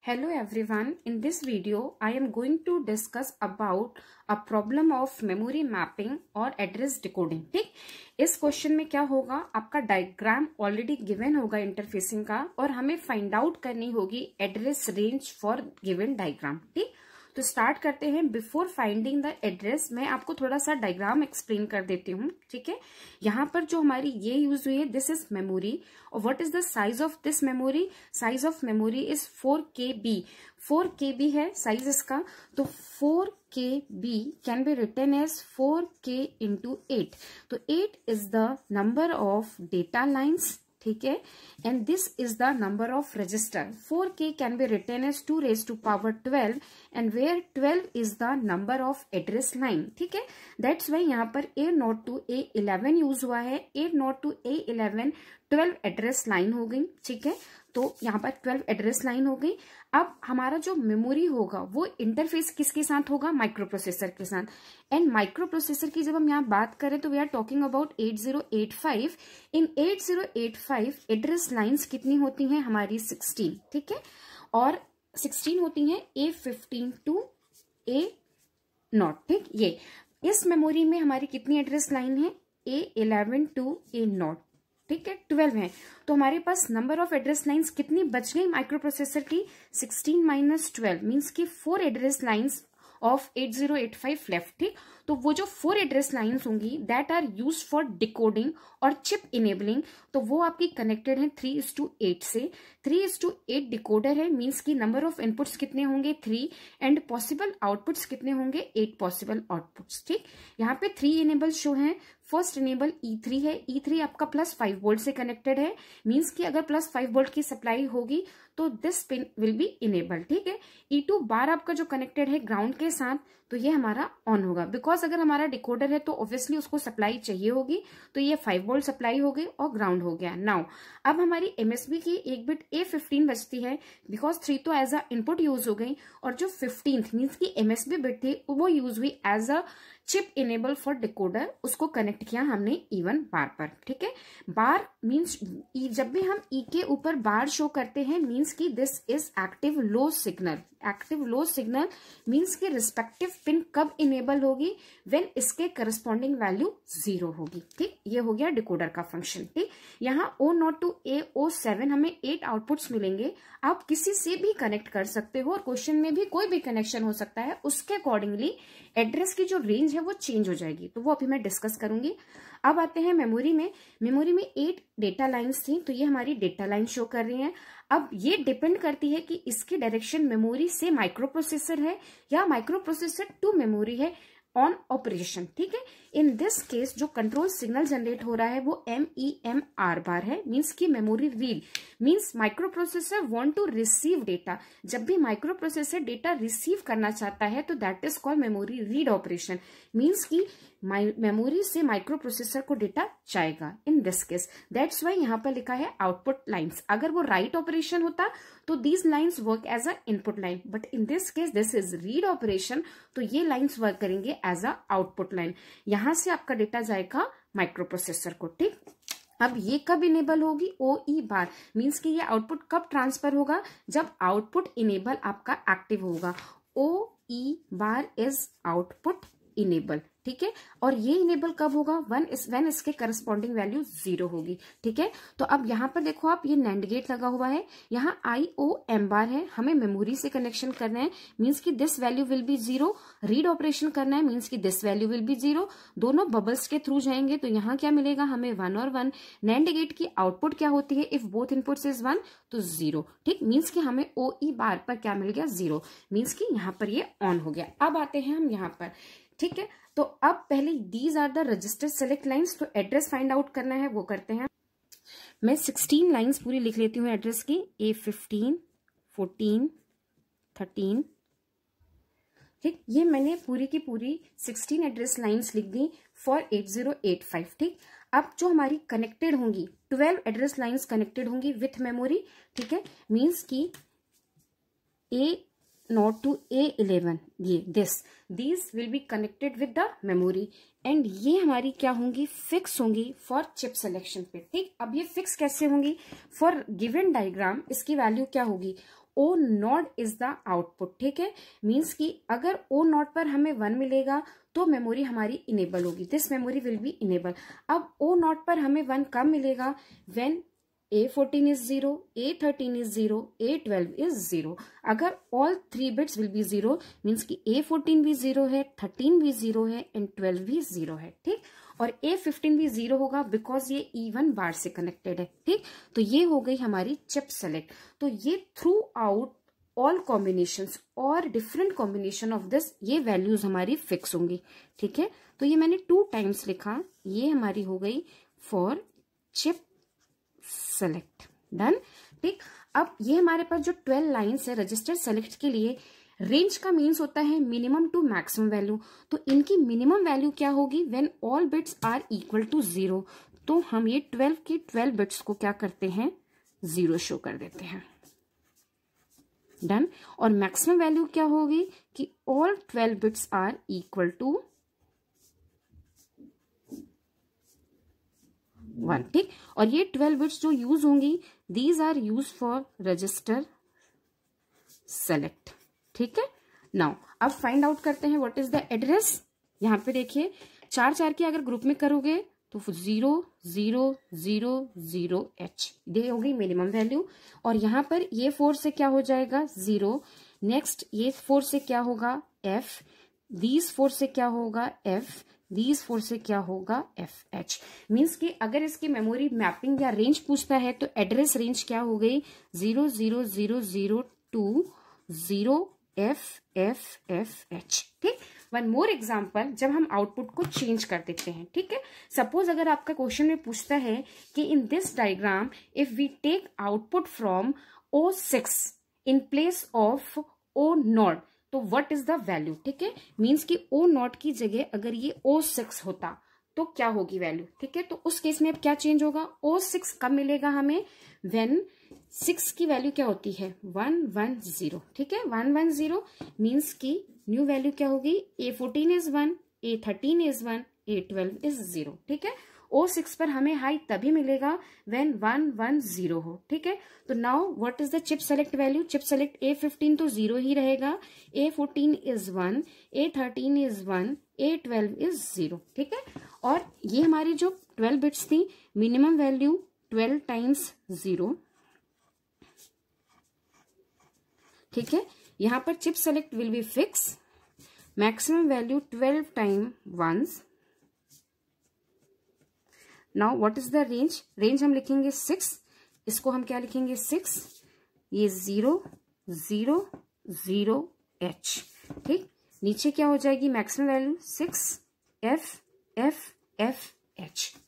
Hello everyone, in this video I am going to discuss about a problem of memory mapping और address decoding। ठीक, इस question में क्या होगा, आपका डायग्राम ऑलरेडी गिवन होगा इंटरफेसिंग का और हमें फाइंड आउट करनी होगी address range for given diagram. ठीक, तो स्टार्ट करते हैं। बिफोर फाइंडिंग द एड्रेस मैं आपको थोड़ा सा डायग्राम एक्सप्लेन कर देती हूँ। ठीक है, यहाँ पर जो हमारी ये यूज हुई है, दिस इज मेमोरी और what is the size of this memory? Size of memory is 4 KB। 4 KB है साइज इसका, तो 4 KB can be written as 4K into 8। तो 8 is the number of data lines. ठीक है, and this is the number of register. 4K can be written as 2 raised to power 12 and where 12 is the number of address line. ठीक है, that's why यहाँ पर A0 to A11 use हुआ है। A0 to A11 12 address line हो गई। ठीक है, तो यहाँ पर 12 एड्रेस लाइन हो गई। अब हमारा जो मेमोरी होगा वो इंटरफेस किसके साथ होगा? माइक्रो प्रोसेसर के साथ। एंड माइक्रो प्रोसेसर की जब हम यहाँ बात करें तो we are talking about 8085। In 8085 address lines कितनी होती हैं हमारी? 16। ठीक है, और 16 होती हैं A15 to A0। ठीक, ये इस मेमोरी में हमारी कितनी एड्रेस लाइन है? A11 to A0। ठीक है, 12 है, तो हमारे पास नंबर ऑफ एड्रेस लाइंस कितनी बच गई माइक्रो प्रोसेसर की? 16 माइनस 12 मीन्स की 4 एड्रेस लाइंस ऑफ 8085 लेफ्ट। ठीक, तो वो जो 4 एड्रेस लाइंस होंगी that are use for decoding और चिप इनेबलिंग, तो वो आपकी कनेक्टेड है 3:8 से। 3:8 डिकोडर है, मीन्स की नंबर ऑफ इनपुट्स कितने होंगे? 3 एंड पॉसिबल आउटपुट्स कितने होंगे? 8 पॉसिबल आउटपुट्स। ठीक, यहाँ पे 3 इनेबल शो है। फर्स्ट इनेबल E3 है। E3 आपका +5 वोल्ट से कनेक्टेड है, मीन्स कि अगर +5 वोल्ट की सप्लाई होगी तो this pin will be enable. ठीक है, E2 बार आपका जो कनेक्टेड है ग्राउंड के साथ, तो ये हमारा ऑन होगा, बिकॉज अगर हमारा डिकोडर है तो ऑब्वियसली उसको सप्लाई चाहिए होगी, तो ये 5 वोल्ट सप्लाई हो गई और ग्राउंड हो गया। नाउ अब हमारी MSB की एक बिट A15 बचती है, बिकॉज 3 तो एज अ इनपुट यूज हो गई और जो 15th मीन्स की MSB बिट थी वो यूज हुई as a chip enable for decoder, उसको कनेक्ट किया हमने E1 बार पर। ठीक है, बार मीन्स जब भी हम E के ऊपर बार शो करते हैं मीन्स की this is active low signal. Active low signal means की रिस्पेक्टिव पिन कब इनेबल होगी? व्हेन इसके करस्पॉन्डिंग वैल्यू 0 होगी। ठीक, ये हो गया डिकोडर का फंक्शन। ठीक, यहाँ O0 to A07 हमें 8 आउटपुट्स मिलेंगे। आप किसी से भी कनेक्ट कर सकते हो और क्वेश्चन में भी कोई भी कनेक्शन हो सकता है, उसके अकॉर्डिंगली एड्रेस की जो रेंज है वो चेंज हो जाएगी, तो वो अभी मैं डिस्कस करूंगी। अब आते हैं मेमोरी में। मेमोरी में 8 डेटा लाइंस थी, तो ये हमारी डेटा लाइन शो कर रही हैं। अब ये डिपेंड करती है कि इसकी डायरेक्शन मेमोरी से माइक्रो प्रोसेसर है या माइक्रो प्रोसेसर टू मेमोरी है ऑन ऑपरेशन। ठीक है, इन दिस केस जो कंट्रोल सिग्नल जनरेट हो रहा है वो MEMR बार है, मीन्स की memory read. Means microprocessor want to receive data. जब भी माइक्रो प्रोसेसर डेटा रिसीव करना चाहता है तो that is called memory read operation. Means की मेमोरी से माइक्रो प्रोसेसर को डेटा जाएगा इन दिस केस। दैट्स वाई यहाँ पर लिखा है आउटपुट लाइन्स। अगर वो राइट ऑपरेशन होता तो these lines work as a input line, but in this case this is read operation, तो ये लाइन्स वर्क करेंगे एज अ आउटपुट लाइन। यहां से आपका डेटा जाएगा माइक्रो प्रोसेसर को। ठीक, अब ये कब इनेबल होगी? OE बार मीन्स कि ये आउटपुट कब ट्रांसफर होगा? जब आउटपुट इनेबल आपका एक्टिव होगा। OE bar is output enable. ठीक है, और ये इनेबल कब होगा? व्हेन इसके करस्पॉन्डिंग वैल्यू 0 होगी। ठीक है, तो अब यहाँ पर देखो आप, ये नैंड गेट लगा हुआ है, यहाँ IOM बार है, हमें मेमोरी से कनेक्शन करना है, मीन्स की this value will be 0। Read operation करना है, मीन्स की दिस वैल्यू विल बी 0। दोनों बबल्स के थ्रू जाएंगे, तो यहाँ क्या मिलेगा हमें? 1 और 1। नैंड गेट की आउटपुट क्या होती है? इफ बोथ इनपुट्स इज 1 तो 0। ठीक, मीन्स की हमें OE बार पर क्या मिल गया? 0, मीन्स की यहाँ पर ये ऑन हो गया। अब आते हैं हम यहाँ पर। ठीक है, तो अब पहले these are the register select lines, तो एड्रेस फाइंड आउट करना है वो करते हैं। मैं 16 लाइंस पूरी लिख लेती हूँ एड्रेस की। A15, 14, 13। ठीक, ये मैंने पूरी की पूरी 16 एड्रेस लाइंस लिख दी फॉर 8085। ठीक, अब जो हमारी कनेक्टेड होंगी 12 एड्रेस लाइंस कनेक्टेड होंगी विथ मेमोरी। ठीक है, मीन्स की A0 to A11, ये these will be connected with the memory and ये हमारी क्या होंगी? फिक्स होंगी फॉर चिप सिलेक्शन पे। ठीक, अब ये फिक्स कैसे होंगी? फॉर गिवन डायग्राम इसकी वैल्यू क्या होगी? Oh not is the output, ठीक है। मीन्स कि अगर ओ नॉट पर हमें 1 मिलेगा तो मेमोरी हमारी इनेबल होगी, this memory will be enable. अब ओ नॉट पर हमें 1 कब मिलेगा, when A14 is 0, A13 is 0, A12 is 0। अगर all 3 bits will be 0 means कि A14 भी 0 है, 13 भी 0 है एंड 12 भी 0 है, ठीक। और A15 भी 0 होगा बिकॉज ये इवन बार से कनेक्टेड है, ठीक। तो ये हो गई हमारी चिप सेलेक्ट। तो ये थ्रू आउट ऑल कॉम्बिनेशंस और डिफरेंट कॉम्बिनेशन ऑफ दिस ये वैल्यूज हमारी फिक्स होंगी, ठीक है। तो ये मैंने 2 टाइम्स लिखा, ये हमारी हो गई फॉर चिप सेलेक्ट, डन, ठीक। अब ये हमारे पास जो 12 लाइन्स है रजिस्टर सेलेक्ट के लिए, रेंज का मीन्स होता है मिनिमम टू मैक्सिमम वैल्यू। तो इनकी मिनिमम वैल्यू क्या होगी, when all bits are equal to 0। तो हम ये 12 के 12 बिट्स को क्या करते हैं, 0 शो कर देते हैं, डन। और मैक्सिमम वैल्यू क्या होगी कि all 12 bits are equal to 1, ठीक। और ये 12 बिट्स जो यूज होंगी, these are use for register select, ठीक है। नाउ अब फाइंड आउट करते हैं व्हाट इज द एड्रेस। यहाँ पे देखिए 4 के अगर ग्रुप में करोगे तो 0 0 0 0 H ये होगी मिनिमम वैल्यू। और यहाँ पर ये 4 से क्या हो जाएगा 0, नेक्स्ट ये 4 से क्या होगा F, दीज 4 से क्या होगा F, दीज 4 से क्या होगा FH। मीन्स कि अगर इसकी मेमोरी मैपिंग या रेंज पूछता है तो एड्रेस रेंज क्या हो गई 0 0 0 0 to 0 FFFH, ठीक। वन मोर एग्जाम्पल, जब हम आउटपुट को चेंज कर देते हैं, ठीक है। सपोज अगर आपका क्वेश्चन में पूछता है कि in this diagram if we take output from O6 in place of O0 तो व्हाट इज द वैल्यू, ठीक है। मीन्स कि O0 की जगह अगर ये O6 होता तो क्या होगी वैल्यू, ठीक है। तो उस केस में अब क्या चेंज होगा, O6 कब मिलेगा हमें, व्हेन 6 की वैल्यू क्या होती है 110, ठीक है। 110 मीन्स की न्यू वैल्यू क्या होगी, A14 is 1, A13 is 1, A12 is 0, ठीक है। O6 पर हमें हाई तभी मिलेगा व्हेन 110 हो, ठीक है। तो now what is the chip select value, chip select A15 तो 0 ही रहेगा, A14 is 1, A13 is 1, A12 is 0, ठीक है। और ये हमारी जो 12 बिट्स थी, मिनिमम वैल्यू 12 टाइम्स 0, ठीक है। यहां पर chip select will be fix, maximum value 12 time 1s। Now what is the range, range हम लिखेंगे 6, इसको हम क्या लिखेंगे 6, ये 0 0 0 H, ठीक। नीचे क्या हो जाएगी मैक्सिमम वैल्यू 6 FFFH,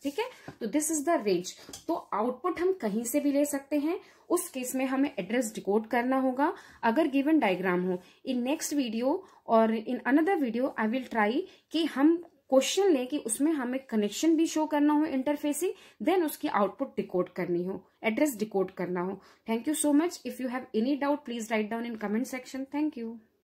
ठीक है। तो दिस इज द रेंज। तो आउटपुट हम कहीं से भी ले सकते हैं, उस केस में हमें एड्रेस डिकोड करना होगा अगर गिवन डायग्राम हो। इन नेक्स्ट वीडियो और in another video I will try कि हम क्वेश्चन लें कि उसमें हमें कनेक्शन भी शो करना हो इंटरफेसिंग, देन उसकी आउटपुट डिकोड करनी हो, एड्रेस डिकोड करना हो। Thank you so much. If you have any doubt please write down in comment section. Thank you.